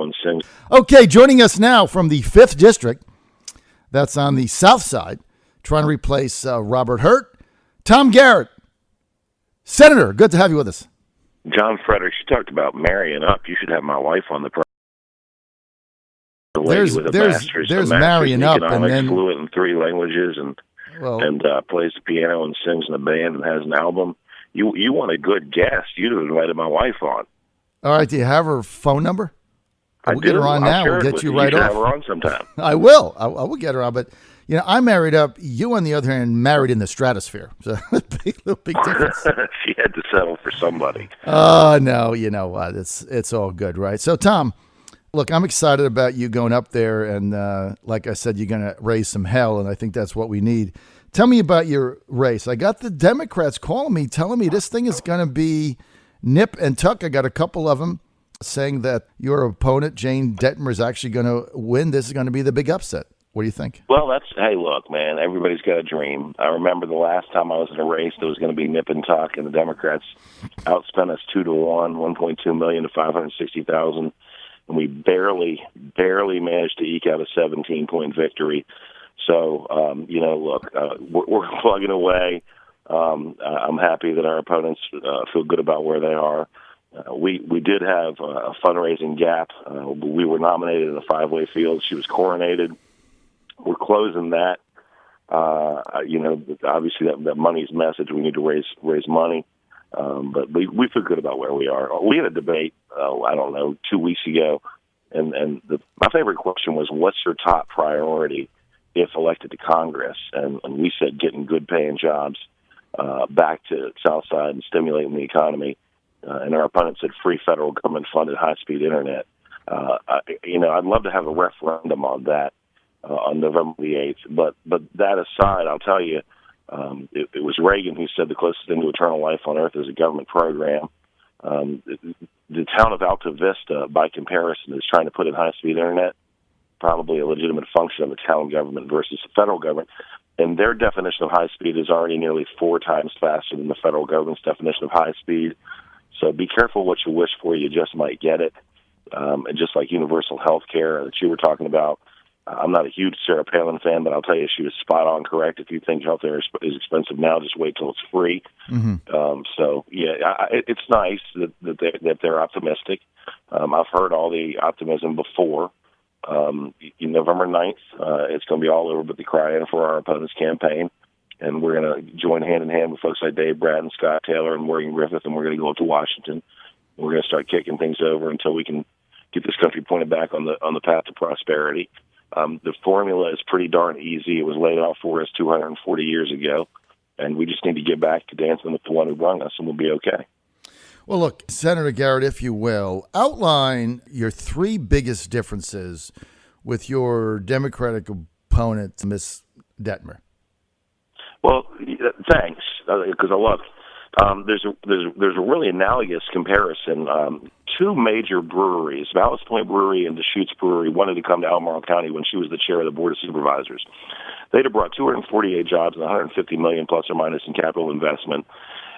and sings. Okay, joining us now from the 5th District, that's on the south side, trying to replace Robert Hurt, Tom Garrett. Senator, good to have you with us. John Fredericks, you talked about marrying up. You should have my wife on the program. There's marrying up, and then fluent in 3 languages, and plays the piano and sings in a band and has an album. You want a good guest? You'd have invited my wife on. All right, do you have her phone number? We'll get her on now. We'll get you right off. Have her on sometime. I will. I will get her on. But I married up. You, on the other hand, married in the stratosphere. So big difference. She had to settle for somebody. Oh no, you know what? It's all good, right? So Tom, look, I'm excited about you going up there, and like I said, you're going to raise some hell, and I think that's what we need. Tell me about your race. I got the Democrats calling me, telling me this thing is going to be nip and tuck. I got a couple of them saying that your opponent, Jane Detmer, is actually going to win. This is going to be the big upset. What do you think? Well, hey, look, man, everybody's got a dream. I remember the last time I was in a race, there was going to be nip and tuck, and the Democrats outspent us 2-1, $1.2 million to $560,000. And we barely managed to eke out a 17-point victory. So, look, we're plugging away. I'm happy that our opponents feel good about where they are. We did have a fundraising gap. We were nominated in a 5-way field. She was coronated. We're closing that. Obviously that money's message. We need to raise money. But we feel good about where we are. We had a debate, 2 weeks ago, and my favorite question was, what's your top priority if elected to Congress? And we said getting good paying jobs back to Southside and stimulating the economy. And our opponent said free federal government funded high-speed internet. I'd love to have a referendum on that on November the 8th. But that aside, I'll tell you, it was Reagan who said the closest thing to eternal life on earth is a government program. The town of Alta Vista, by comparison, is trying to put in high-speed internet, probably a legitimate function of the town government versus the federal government. And their definition of high-speed is already nearly 4 times faster than the federal government's definition of high-speed. So be careful what you wish for. You just might get it. And just like universal health care that you were talking about, I'm not a huge Sarah Palin fan, but I'll tell you she was spot on correct. If you think health care is expensive now, just wait till it's free. Mm-hmm. It's nice that they're optimistic. I've heard all the optimism before. November 9th, it's going to be all over but the crying for our opponent's campaign. And we're going to join hand in hand with folks like Dave Bratt and Scott Taylor and Morgan Griffith, and we're going to go up to Washington. We're going to start kicking things over until we can get this country pointed back on the path to prosperity. The formula is pretty darn easy. It was laid out for us 240 years ago, and we just need to get back to dancing with the one who brung us, and we'll be okay. Well, look, Senator Garrett, if you will, outline your 3 biggest differences with your Democratic opponent, Ms. Detmer. Well, thanks, because I love it. There's a really analogous comparison. 2 major breweries, Ballast Point Brewery and Deschutes Brewery, wanted to come to Albemarle County when she was the chair of the Board of Supervisors. They'd have brought 248 jobs and $150 million plus or minus in capital investment.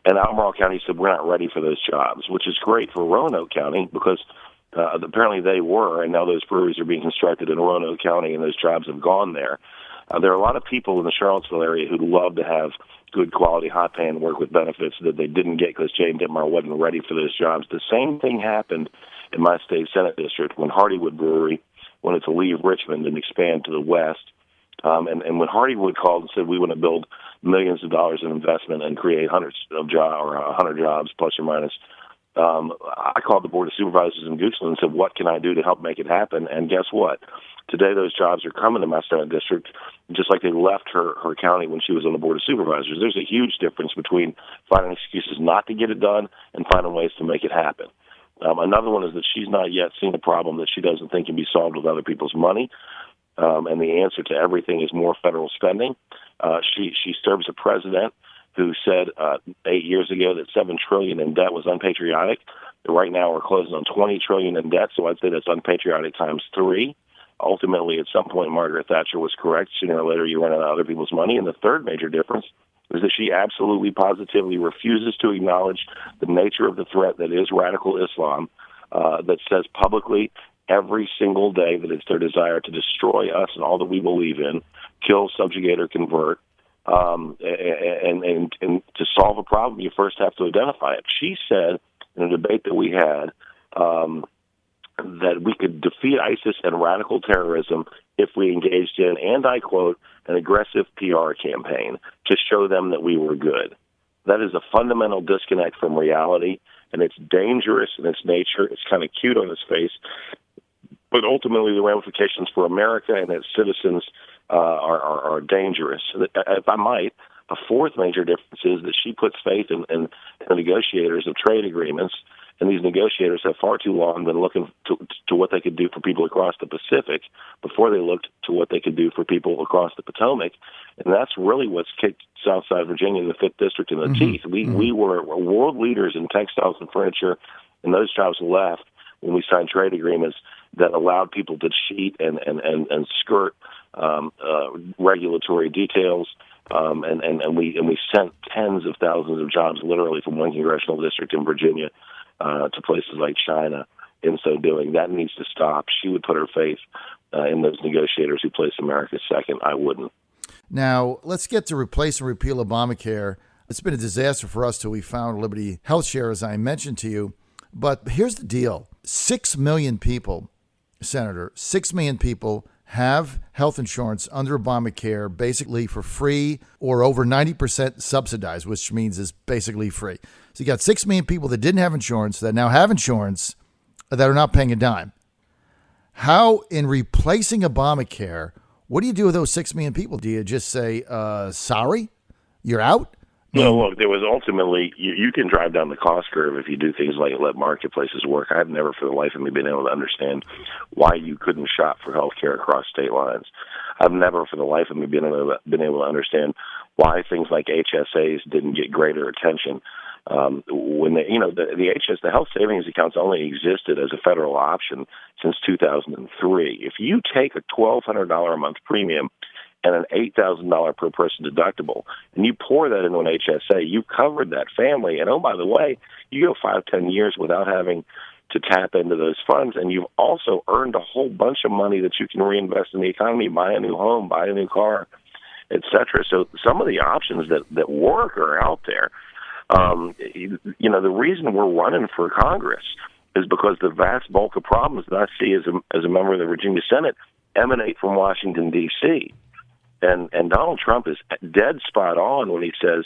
And Albemarle County said, we're not ready for those jobs, which is great for Roanoke County because apparently they were, and now those breweries are being constructed in Roanoke County, and those jobs have gone there. There are a lot of people in the Charlottesville area who'd love to have good quality hot pan work with benefits that they didn't get because Jane Detmer wasn't ready for those jobs. The same thing happened in my state Senate district when Hardywood Brewery wanted to leave Richmond and expand to the west. And when Hardywood called and said we want to build millions of dollars in investment and create hundreds of jobs or 100 jobs plus or minus, I called the Board of Supervisors in Goochland and said, what can I do to help make it happen? And guess what? Today, those jobs are coming to my Senate district, just like they left her county when she was on the Board of Supervisors. There's a huge difference between finding excuses not to get it done and finding ways to make it happen. Another one is that she's not yet seen a problem that she doesn't think can be solved with other people's money. And the answer to everything is more federal spending. She serves a president who said 8 years ago that $7 trillion in debt was unpatriotic. Right now, we're closing on $20 trillion in debt, so I'd say that's unpatriotic times 3. Ultimately, at some point, Margaret Thatcher was correct. Sooner or later, you run out of other people's money. And the third major difference is that she absolutely, positively refuses to acknowledge the nature of the threat that is radical Islam, that says publicly every single day that it's their desire to destroy us and all that we believe in, kill, subjugate, or convert. And to solve a problem, you first have to identify it. She said in a debate that we had that we could defeat ISIS and radical terrorism if we engaged in, and I quote, an aggressive PR campaign to show them that we were good. That is a fundamental disconnect from reality, and it's dangerous in its nature. It's kind of cute on its face, but ultimately the ramifications for America and its citizens are dangerous. If I might, a fourth major difference is that she puts faith in the negotiators of trade agreements, and these negotiators have far too long been looking to what they could do for people across the Pacific before they looked to what they could do for people across the Potomac. And that's really what's kicked Southside Virginia in the 5th District in the teeth. We were world leaders in textiles and furniture, and those jobs left when we signed trade agreements that allowed people to cheat and skirt regulatory details. And we sent tens of thousands of jobs literally from one congressional district in Virginia to places like China. In so doing, that needs to stop. She would put her faith in those negotiators who place America second. I wouldn't. Now, let's get to replace and repeal Obamacare. It's been a disaster for us till we found Liberty Health Share, as I mentioned to you. But here's the deal. 6 million people, Senator, 6 million people have health insurance under Obamacare basically for free or over 90% subsidized, which means it's basically free. So you got 6 million people that didn't have insurance that now have insurance that are not paying a dime. How, in replacing Obamacare, what do you do with those 6 million people? Do you just say, sorry, you're out? No, look, there was ultimately, you can drive down the cost curve if you do things like let marketplaces work. I've never for the life of me been able to understand why you couldn't shop for health care across state lines. I've never for the life of me been able to understand why things like HSAs didn't get greater attention. When the health savings accounts only existed as a federal option since 2003. If you take a $1,200 a month premium and an $8,000 per person deductible, and you pour that into an HSA, you covered that family. And oh, by the way, you go 5-10 years without having to tap into those funds, and you've also earned a whole bunch of money that you can reinvest in the economy, buy a new home, buy a new car, et cetera. So some of the options that work are out there. The reason we're running for Congress is because the vast bulk of problems that I see as a member of the Virginia Senate emanate from Washington, D.C., And Donald Trump is dead spot on when he says,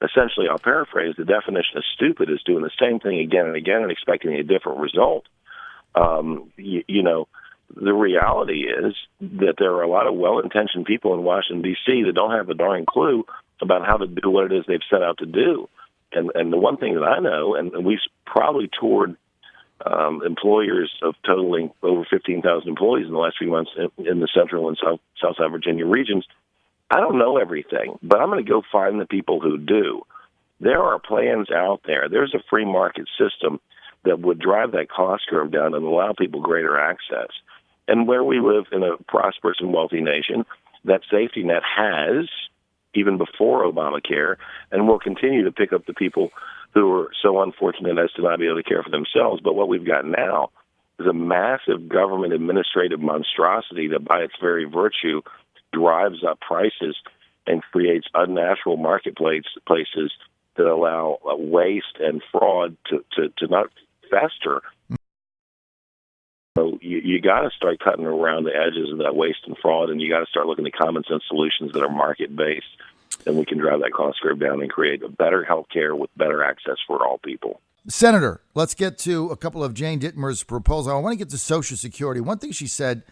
essentially, I'll paraphrase, the definition of stupid is doing the same thing again and again and expecting a different result. The reality is that there are a lot of well-intentioned people in Washington, D.C. that don't have a darn clue about how to do what it is they've set out to do. And the one thing that I know, and we've probably toured employers of totaling over 15,000 employees in the last few months in the central and Southside Virginia regions. I don't know everything, but I'm going to go find the people who do. There are plans out there. There's a free market system that would drive that cost curve down and allow people greater access. And where we live in a prosperous and wealthy nation, that safety net has, even before Obamacare, and will continue to pick up the people who are so unfortunate as to not be able to care for themselves. But what we've got now is a massive government administrative monstrosity that by its very virtue drives up prices and creates unnatural marketplaces that allow waste and fraud to not fester. So you got to start cutting around the edges of that waste and fraud, and you got to start looking at common sense solutions that are market-based. Then we can drive that cost curve down and create a better health care with better access for all people. Senator, let's get to a couple of Jane Dittmer's proposals. I want to get to Social Security. One thing she said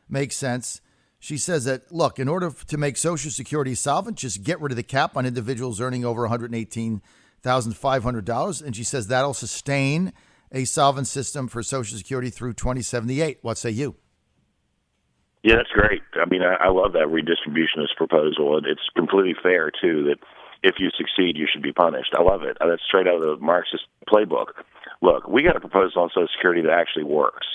makes sense. She says that, look, in order to make Social Security solvent, just get rid of the cap on individuals earning over $118,500. And she says that'll sustain a solvent system for Social Security through 2078. What say you? Yeah, that's great. I mean, I love that redistributionist proposal. And it's completely fair, too, that if you succeed, you should be punished. I love it. That's straight out of the Marxist playbook. Look, we got a proposal on Social Security that actually works.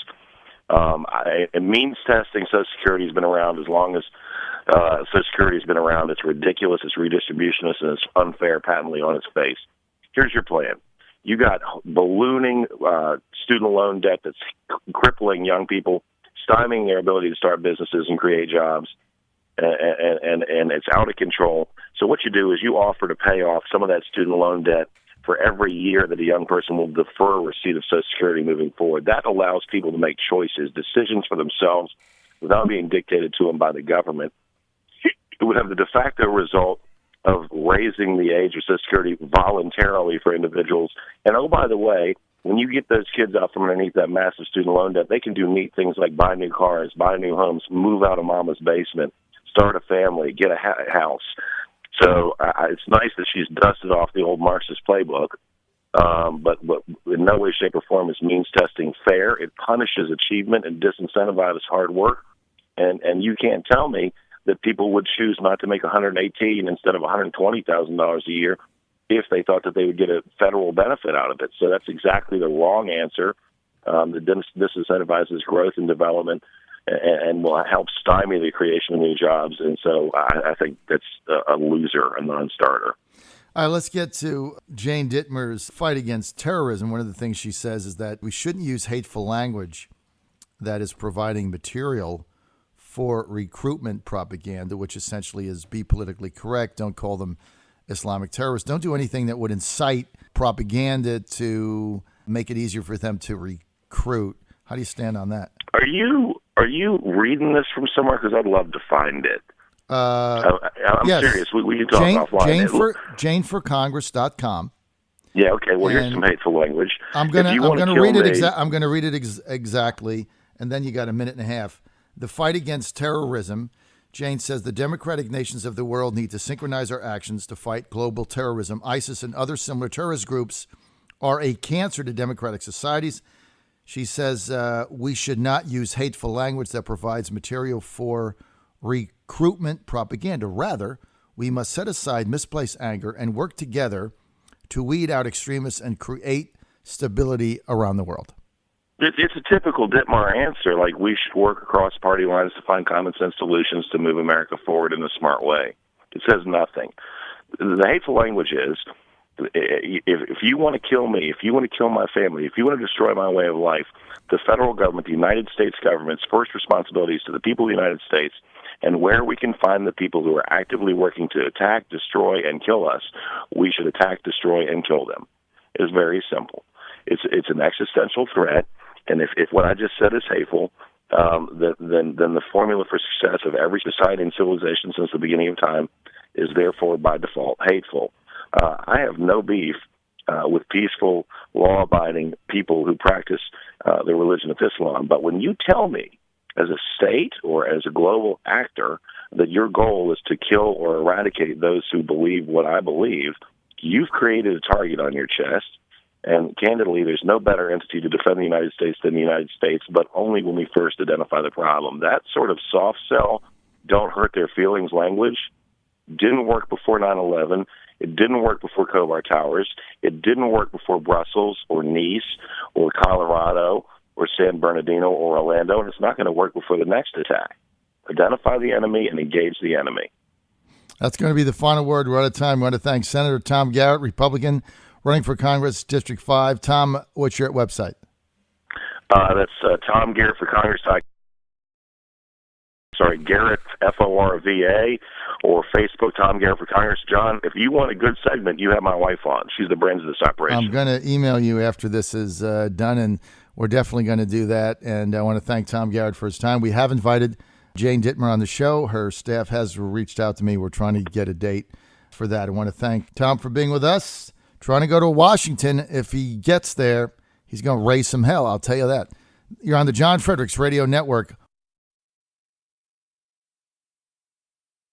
It means testing. Social Security has been around as long as Social Security has been around. It's ridiculous, it's redistributionist, and it's unfair, patently on its face. Here's your plan. You got ballooning student loan debt that's crippling young people, stymieing their ability to start businesses and create jobs, and it's out of control. So what you do is you offer to pay off some of that student loan debt for every year that a young person will defer receipt of Social Security moving forward. That allows people to make choices, decisions for themselves without being dictated to them by the government. It would have the de facto result of raising the age of Social Security voluntarily for individuals. And oh, by the way, when you get those kids out from underneath that massive student loan debt, they can do neat things like buy new cars, buy new homes, move out of mama's basement, start a family, get a house. So it's nice that she's dusted off the old Marxist playbook, but in no way, shape, or form is means testing fair. It punishes achievement and disincentivizes hard work. And you can't tell me that people would choose not to make $118,000 instead of $120,000 a year if they thought that they would get a federal benefit out of it. So that's exactly the wrong answer. That disincentivizes growth and development and will help stymie the creation of new jobs. And so I think that's a loser, a non-starter. All right, let's get to Jane Dittmer's fight against terrorism. One of the things she says is that we shouldn't use hateful language that is providing material for recruitment propaganda, which essentially is be politically correct. Don't call them Islamic terrorists. Don't do anything that would incite propaganda to make it easier for them to recruit. How do you stand on that? Are you reading this from somewhere? Because I'd love to find it. I'm yes. serious. We can talk offline. JaneForCongress.com. Yeah. Okay. Well, here's some hateful language. I'm gonna read it. I'm gonna read it exactly, and then you got a minute and a half. The fight against terrorism. Jane says the democratic nations of the world need to synchronize our actions to fight global terrorism. ISIS and other similar terrorist groups are a cancer to democratic societies. She says we should not use hateful language that provides material for recruitment propaganda. Rather, we must set aside misplaced anger and work together to weed out extremists and create stability around the world. It's a typical Dittmar answer, like we should work across party lines to find common sense solutions to move America forward in a smart way. It says nothing. The hateful language is, if you want to kill me, if you want to kill my family, if you want to destroy my way of life, the federal government, the United States government's first responsibility is to the people of the United States, and where we can find the people who are actively working to attack, destroy, and kill us, we should attack, destroy, and kill them. It's very simple. It's an existential threat. And if what I just said is hateful, then the formula for success of every society and civilization since the beginning of time is therefore by default hateful. I have no beef with peaceful, law-abiding people who practice the religion of Islam. But when you tell me, as a state or as a global actor, that your goal is to kill or eradicate those who believe what I believe, you've created a target on your chest. And candidly, there's no better entity to defend the United States than the United States, but only when we first identify the problem. That sort of soft sell, don't hurt their feelings language didn't work before 9/11. It didn't work before Khobar Towers. It didn't work before Brussels or Nice or Colorado or San Bernardino or Orlando, and it's not going to work before the next attack. Identify the enemy and engage the enemy. That's going to be the final word. We're out of time. We want to thank Senator Tom Garrett, Republican, running for Congress, District 5. Tom, what's your website? That's Tom Garrett for Congress. Garrett, FORVA, or Facebook, Tom Garrett for Congress. John, if you want a good segment, you have my wife on. She's the brains of this operation. I'm going to email you after this is done, and we're definitely going to do that. And I want to thank Tom Garrett for his time. We have invited Jane Dittmer on the show. Her staff has reached out to me. We're trying to get a date for that. I want to thank Tom for being with us. Trying to go to Washington. If he gets there, he's going to raise some hell. I'll tell you that. You're on the John Fredericks Radio Network.